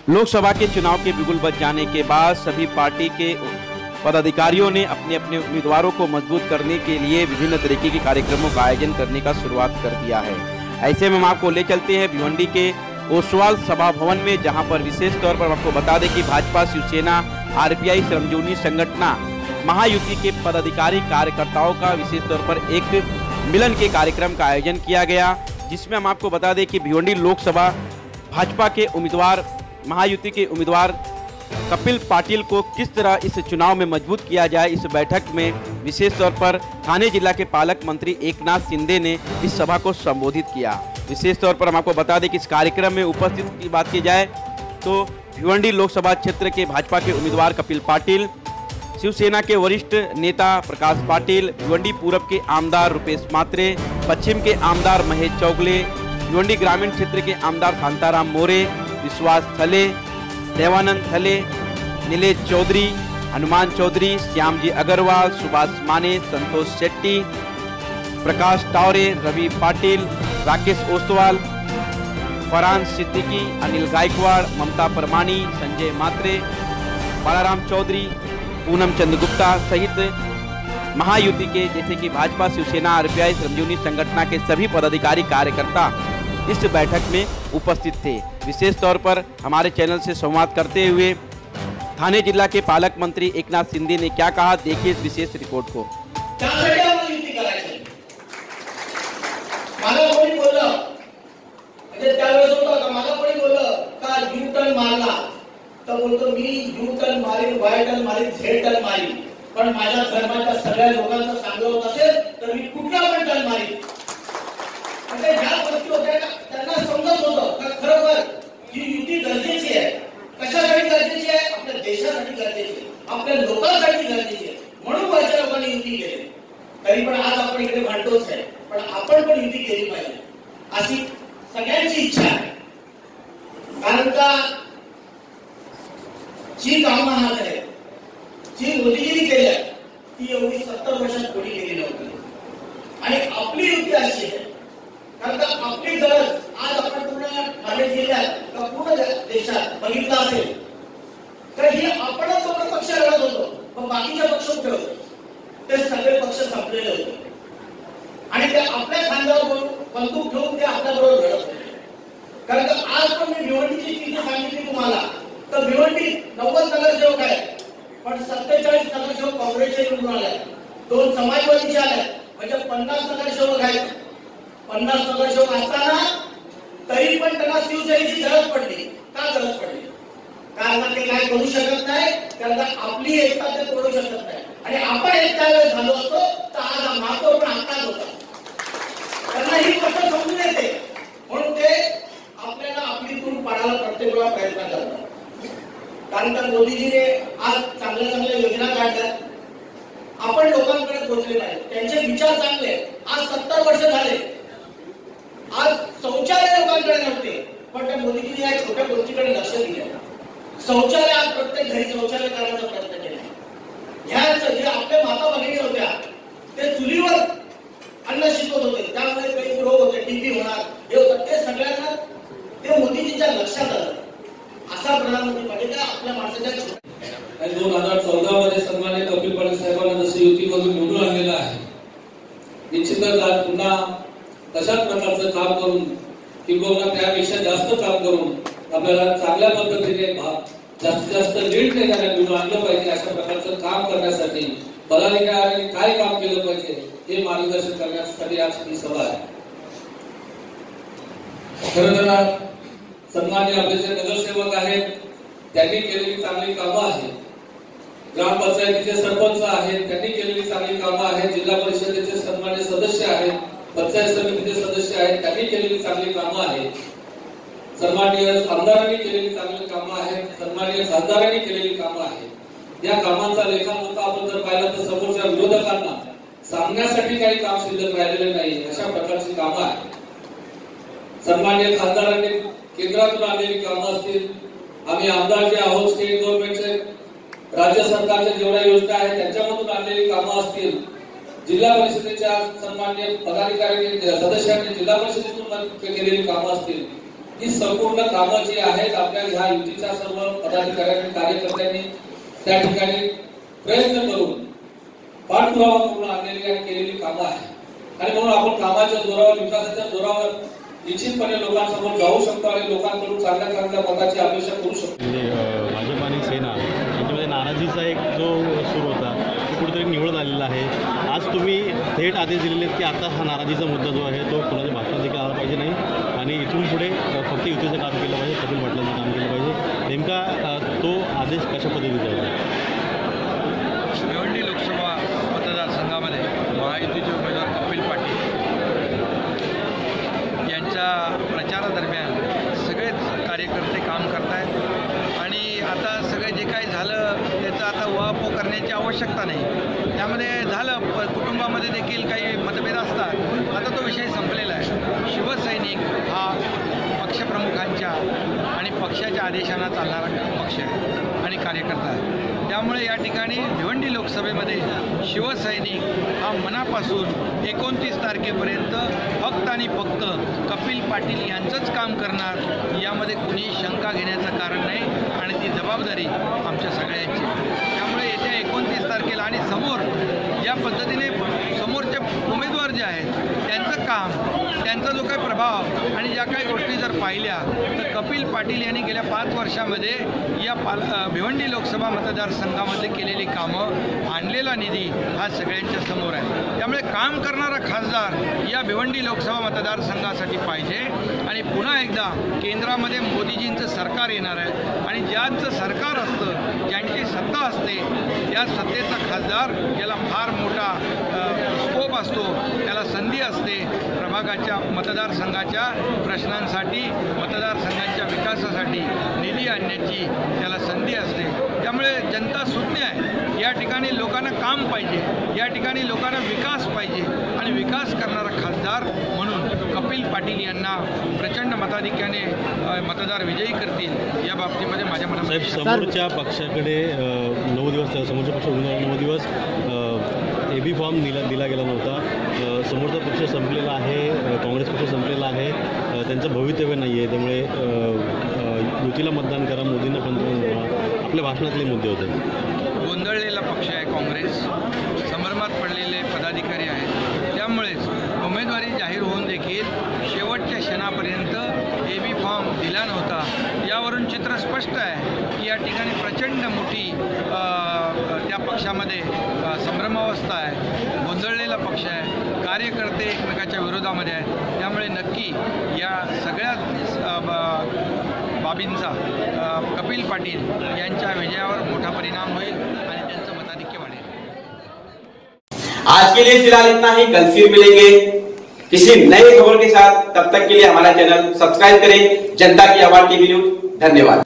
लोकसभा के चुनाव के बिगुल बज जाने के बाद सभी पार्टी के पदाधिकारियों ने अपने अपने उम्मीदवारों को मजबूत करने के लिए विभिन्न तरीके के कार्यक्रमों का आयोजन करने का शुरुआत कर दिया है। ऐसे में हम आपको ले चलते हैं भिवंडी के ओसवाल सभा भवन में, जहां पर विशेष तौर पर आपको बता दें कि भाजपा, शिवसेना, आरपीआई, श्रमजीवी संगठन महायुति के पदाधिकारी कार्यकर्ताओं का विशेष तौर पर एक मिलन के कार्यक्रम का आयोजन किया गया, जिसमें हम आपको बता दें कि भिवंडी लोकसभा भाजपा के उम्मीदवार, महायुति के उम्मीदवार कपिल पाटिल को किस तरह इस चुनाव में मजबूत किया जाए। इस बैठक में विशेष तौर पर थाने जिला के पालक मंत्री एकनाथ शिंदे ने इस सभा को संबोधित किया। विशेष तौर पर हम आपको बता दें कि इस कार्यक्रम में उपस्थित की बात की जाए तो भिवंडी लोकसभा क्षेत्र के भाजपा के उम्मीदवार कपिल पाटिल, शिवसेना के वरिष्ठ नेता प्रकाश पाटिल, भिवंडी पूरब के आमदार रुपेश मात्रे, पश्चिम के आमदार महेश चौगले, भिवंडी ग्रामीण क्षेत्र के आमदार शांताराम मोरे, विश्वास थले, देवानंद थले, नीलेश चौधरी, हनुमान चौधरी, श्यामजी अग्रवाल, सुभाष माने, संतोष शेट्टी, प्रकाश टावरे, रवि पाटिल, राकेश ओसवाल, फरहान सिद्दीकी, अनिल गायकवाड़, ममता परमानी, संजय मात्रे, बालाराम चौधरी, पूनम चंद्र गुप्ता सहित महायुति के जैसे कि भाजपा, शिवसेना, आरपीआई, श्रमजीवी संगठन के सभी पदाधिकारी कार्यकर्ता इस बैठक में उपस्थित थे। विशेष तौर पर हमारे चैनल से संवाद करते हुए थाने जिला के पालक मंत्री एकनाथ शिंदे ने क्या कहा, देखिए इस विशेष रिपोर्ट को। बोलतो मी यू टर्न मारीन, वाय टर्न मारीन, झेड टर्न मारीन, पण माझ्या धर्माच्या सगळ्या लोकांचं चांगलं होत असेल तर मी कुठला पण टर्न मारीन। म्हणजे ज्या गोष्टी होत्या त्यांना समजत होतं का खरोखर ही युती गरजेची आहे। कशासाठी गरजेची आहे? आपल्या देशासाठी गरजेची आहे, आपल्या लोकांसाठी गरजेची आहे, म्हणून वरच्या लोकांनी युती केली। तरी पण आज आपण इकडे भांडतोच आहे, पण आपण पण युती केली पाहिजे अशी सगळ्यांची इच्छा आहे। कारण का जी कामं हात आहे, जी मोदीजींनी केली ती एवढी 70 वर्षात कोणी केली नव्हती। आणि आपली युती अशी आहे कारण का आपली गरज आज आपण पूर्ण ठाणे जिल्ह्यात, पूर्ण देशात बघितलं असेल तर ही आपणच दोन पक्ष लढत होतो, पण बाकीचे पक्ष उठे होते, ते सगळे पक्ष संपलेले होते आणि ते आपल्या खांद्यावर बंदूक ठेवून ते आपल्याबरोबर लढत होते। कारण का आज पण मी भिवंडीची स्थिती सांगितली तुम्हाला तर भिवंडी 90 नगरसेवक आहेत, पण 47 नगरसेवक काँग्रेसचे निवडून आले, 2 समाजवादीचे आले, म्हणजे 50 नगरसेवक आहेत। 50 नगरसेवक असताना तरी पण त्यांना शिवसेनेची गरज पडली। का गरज पडली? कारण ते काय करू शकत नाही, कारण आपली एकता ते तोडू शकत नाही आणि आपण एकता वेळ झालो असतो तर आज महापौर पण आपलाच होता। त्यांना ही गोष्ट समजून येते, म्हणून ते आपल्याला आपली तून पाडायला प्रत्येक वेळा प्रयत्न करतात। कारण तर मोदीजीने आज चांगल्या चांगल्या योजना काढल्या, आपण लोकांकडे पोहोचले पाहिजे, त्यांचे विचार चांगले। आज 70 वर्ष झाले, आज शौचालय लोकांकडे नव्हते, पण त्या मोदीजीने या छोट्या गोष्टीकडे लक्ष दिले। शौचालय आज प्रत्येक घरी शौचालय करण्याचा प्रयत्न केला। ह्या जे आपल्या माता भगिनी होत्या ते चुलीवर अन्न शिकवत होते, त्यामुळे काही रोग होते, टीबी होणार, हे होतं, ते सगळ्यांना ते मोदीजींच्या लक्षात आलं। असा प्रधानमंत्री पाहिजे आपल्या माणसाच्या 2014 मध्ये सन्माननीय कपिल पाटील साहेबांना जसं युतीमधून निवडून आणलेलं आहे, निश्चितच आज पुन्हा तशाच प्रकारचं काम करून किंवा त्यापेक्षा जास्त काम करून आपल्याला चांगल्या पद्धतीने जास्तीत जास्त लीड देण्याला निवडून आणलं पाहिजे। अशा प्रकारचं काम करण्यासाठी पदाधिकाऱ्यांनी काय काम केलं पाहिजे हे मार्गदर्शन करण्यासाठी आज ही सभा आहे। खरं तर सन्माननीय आपले जे नगरसेवक आहेत त्यांनी केलेली चांगली कामं आहेत, ग्रामपंचायतीचे सरपंच आहेत त्यांनी केलेली चांगली कामं आहेत, जिल्हा परिषदेचे सन्माननीय सदस्य आहेत, पंचायत समितीचे सदस्य आहेत त्यांनी केलेली चांगली कामं आहेत, सन्माननीय आमदारांनी केलेली चांगली कामं आहेत, सन्माननीय खासदारांनी केलेली कामं आहेत। या कामांचा लेखाजोखा आपण जर पाहिला तर समोरच्या विरोधकांना सांगण्यासाठी काही काम शिल्लक राहिलेले नाही, अशा प्रकारची कामं आहेत। सन्माननीय खासदारांनी केंद्रातून आलेली कामं असतील, आम्ही आमदार जे आहोत स्टेट गव्हर्नमेंटचे, राज्य सरकारच्या जेवढ्या योजना आहेत त्यांच्यामधून आणलेली कामं असतील, जिल्हा परिषदेच्या सन्माननीय पदाधिकारी सदस्यांनी जिल्हा परिषदेतून केलेली कामं असतील, ही संपूर्ण कामं जी आहेत आपल्या ह्या युतीच्या सर्व पदाधिकाऱ्यांनी कार्यकर्त्यांनी त्या ठिकाणी प्रयत्न करून पाठपुरावा करून आणलेली आणि केलेली कामं आहेत आणि म्हणून आपण कामाच्या जोरावर विकासाच्या जोरावर निश्चितपणे लोकांसमोर जाऊ शकतो आणि लोकांकडून चांगल्या चांगल्या मताची अपेक्षा करू शकतो. म्हणजे भाजप आणि सेना यांच्यामध्ये नाराजीचा एक जो सूर होता तो कुठेतरी निवडून आलेला आहे. आज तुम्ही थेट आदेश दिलेले आहेत की आता हा नाराजीचा मुद्दा जो आहे तो कोणाच्या भाषणात देखील आला पाहिजे नाही आणि इथून पुढे फक्त युतीचं काम केलं पाहिजे, कपिल पाटलांचं काम केलं पाहिजे. नेमका तो आदेश कशा पद्धतीचा आहे? भिवंडी लोकसभा मतदारसंघामध्ये महायुतीचे उमेदवार कपिल पाटील यांच्या प्रचारादरम्यान सगळेच कार्यकर्ते काम करत आहेत आणि आता सगळे जे काही झालं त्याचं आता उहापोह करण्याची आवश्यकता नाही. त्यामध्ये झालं कुटुंबामध्ये देखील काही मतभेद असतात, आता तो विषय संपलेला आहे. शिवसैनिक हा पक्षप्रमुखांच्या आणि पक्षाच्या आदेशांना चालणारा पक्ष आहे आणि कार्यकर्ता आहे. त्यामुळे या ठिकाणी भिवंडी लोकसभेमध्ये शिवसैनिक हा मनापासून 29 तारखेपर्यंत फक्त आणि फक्त कपिल पाटील यांचंच काम करणार, यामध्ये कुणी शंका घेण्याचं कारण नाही आणि ती जबाबदारी आमच्या सगळ्यांची. त्यामुळे येत्या 29 तारखेला आणि समोर या पद्धतीने समोरचे उमेदवार जे आहेत त्यांचं काम, त्यांचा जो काही प्रभाव आणि ज्या काही गोष्टी जर पाहिल्या तर कपिल पाटील यांनी गेल्या 5 वर्षामध्ये या भिवंडी लोकसभा मतदारसंघामध्ये केलेली कामं, आणलेला निधी हा सगळ्यांच्या समोर आहे. त्यामुळे काम करणारा खासदार या भिवंडी लोकसभा मतदारसंघासाठी पाहिजे आणि पुन्हा एकदा केंद्रामध्ये मोदीजींचं सरकार येणार आहे आणि ज्यांचं सरकार असतं, ज्यांची सत्ता असते, त्या सत्तेचा खासदार याला फार मोठा स्कोप असतो, त्याला संधी असते प्रभागाच्या मतदारसंघाच्या प्रश्नांसाठी, मतदारसंघांच्या विकासासाठी निधी आणण्याची त्याला संधी असते. त्यामुळे जनता सुज्ञ आहे. या ठिकाणी लोकांना काम पाहिजे, या ठिकाणी लोकांना विकास पाहिजे आणि विकास करणारा खासदार म्हणून कपिल पाटील यांना प्रचंड मताधिक्याने मतदार विजयी करतील या बाबतीमध्ये माझ्या मनात. समोरच्या पक्षाकडे 9 दिवस, समोरच्या पक्ष 9 दिवस AB फॉर्म दिला गेला नव्हता. समोरचा पक्ष संपलेला आहे, काँग्रेस पक्ष संपलेला आहे, त्यांचं भवितव्य नाही आहे. त्यामुळे युतीला मतदान करा, मोदींना पंतप्रधान करा, आपल्या भाषणातले मुद्दे होते. गोंधळलेला पक्ष आहे काँग्रेस, संभ्रमात पडलेले पदाधिकारी आहेत. त्यामुळेच उमेदवारी जाहीर होऊन देखील शेवटच्या क्षणापर्यंत AB फॉर्म दिला नव्हता. यावरून चित्र स्पष्ट आहे की या ठिकाणी प्रचंड मोठी त्या पक्षामध्ये संभ्रमावस्था आहे, गोंधळलेला पक्ष आहे, कार्यकर्ते एकमेकाच्या विरोधामध्ये आहेत. त्यामुळे नक्की या सगळ्या बाबींचा कपिल पाटील यांच्या विजयावर मोठा परिणाम होईल आणि त्यांचं मताधिक्य वाढेल. आज के लिए फिलहाल इतना ही, कल फिर मिलेंगे किसी नई खबर के साथ. तब तक के लिए हमारा चैनल सब्सक्राइब करें. जनता की आवाज टीवी न्यूज. धन्यवाद.